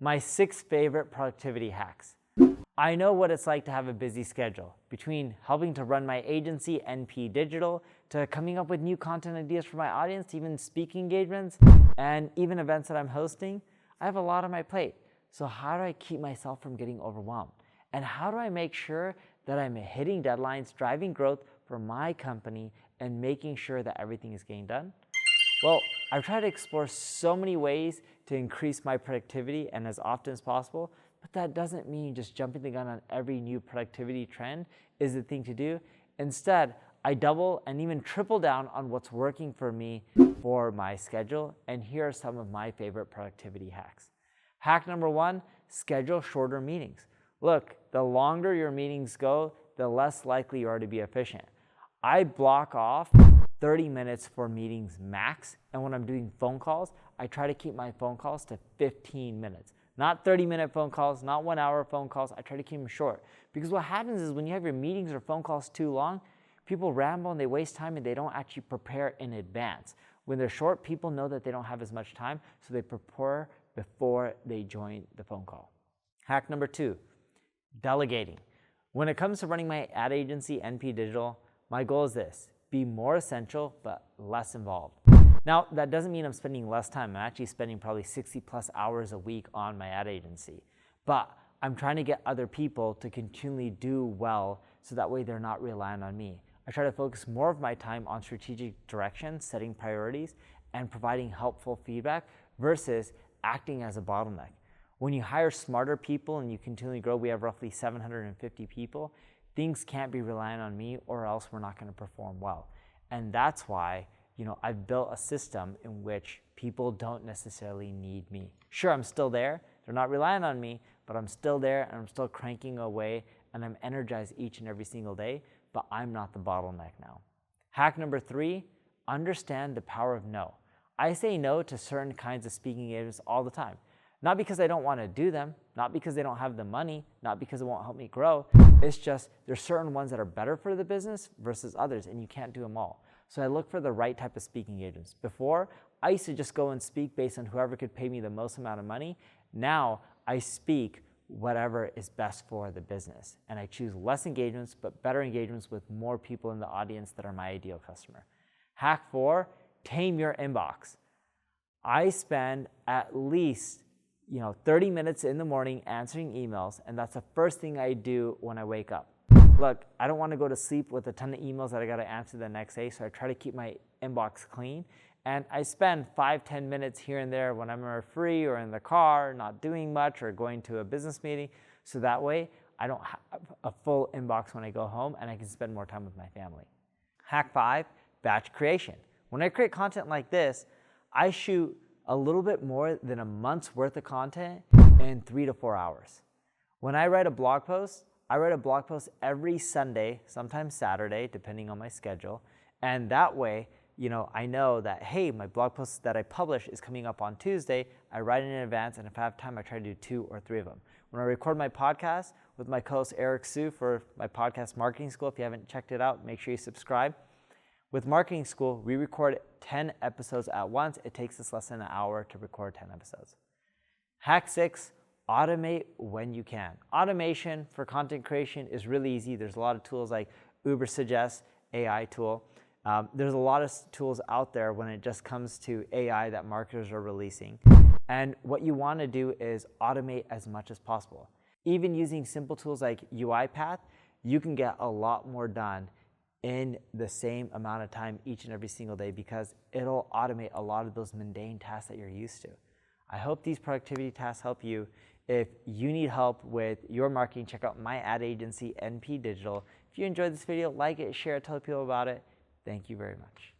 My 6 favorite productivity hacks. I know what it's like to have a busy schedule. Between helping to run my agency, NP Digital, to coming up with new content ideas for my audience, to even speaking engagements, and even events that I'm hosting, I have a lot on my plate. So how do I keep myself from getting overwhelmed? And how do I make sure that I'm hitting deadlines, driving growth for my company, and making sure that everything is getting done? Well, I've tried to explore so many ways to increase my productivity and as often as possible, but that doesn't mean just jumping the gun on every new productivity trend is the thing to do. Instead, I double and even triple down on what's working for me for my schedule, and here are some of my favorite productivity hacks. Hack number 1, schedule shorter meetings. Look, the longer your meetings go, the less likely you are to be efficient. I block off 30 minutes for meetings max, and when I'm doing phone calls, I try to keep my phone calls to 15 minutes. Not 30-minute phone calls, not 1-hour phone calls. I try to keep them short. Because what happens is when you have your meetings or phone calls too long, people ramble and they waste time and they don't actually prepare in advance. When they're short, people know that they don't have as much time, so they prepare before they join the phone call. Hack number 2, delegating. When it comes to running my ad agency, NP Digital, my goal is this: be more essential but less involved. Now, that doesn't mean I'm spending less time. I'm actually spending probably 60 plus hours a week on my ad agency. But I'm trying to get other people to continually do well so that way they're not relying on me. I try to focus more of my time on strategic direction, setting priorities, and providing helpful feedback versus acting as a bottleneck. When you hire smarter people and you continually grow, we have roughly 750 people, things can't be relying on me or else we're not going to perform well. And that's why I've built a system in which people don't necessarily need me. Sure, I'm still there. They're not relying on me, but I'm still there and I'm still cranking away and I'm energized each and every single day, but I'm not the bottleneck now. Hack number 3, understand the power of no. I say no to certain kinds of speaking engagements all the time. Not because I don't want to do them, not because they don't have the money, not because it won't help me grow. It's just there's certain ones that are better for the business versus others, and you can't do them all. So I look for the right type of speaking engagements. Before, I used to just go and speak based on whoever could pay me the most amount of money. Now, I speak whatever is best for the business. And I choose less engagements, but better engagements with more people in the audience that are my ideal customer. Hack 4, tame your inbox. I spend at least 30 minutes in the morning answering emails, and that's the first thing I do when I wake up. Look, I don't want to go to sleep with a ton of emails that I got to answer the next day, so I try to keep my inbox clean. And I spend 5-10 minutes here and there when I'm free or in the car, not doing much or going to a business meeting, so that way I don't have a full inbox when I go home and I can spend more time with my family. Hack 5, batch creation. When I create content like this, I shoot a little bit more than a month's worth of content in 3 to 4 hours. When I write a blog post, I write a blog post every Sunday, sometimes Saturday, depending on my schedule. And that way, I know that, hey, my blog post that I publish is coming up on Tuesday. I write it in advance, and if I have time, I try to do 2 or 3 of them. When I record my podcast with my co-host Eric Sue for my podcast Marketing School, if you haven't checked it out, make sure you subscribe. With Marketing School, we record 10 episodes at once. It takes us less than an hour to record 10 episodes. Hack 6, automate when you can. Automation for content creation is really easy. There's a lot of tools like Ubersuggest, AI tool. There's a lot of tools out there when it just comes to AI that marketers are releasing. And what you want to do is automate as much as possible. Even using simple tools like UiPath, you can get a lot more done in the same amount of time each and every single day because it'll automate a lot of those mundane tasks that you're used to. I hope these productivity tasks help you. If you need help with your marketing, check out my ad agency, NP Digital. If you enjoyed this video, like it, share it, tell people about it. Thank you very much.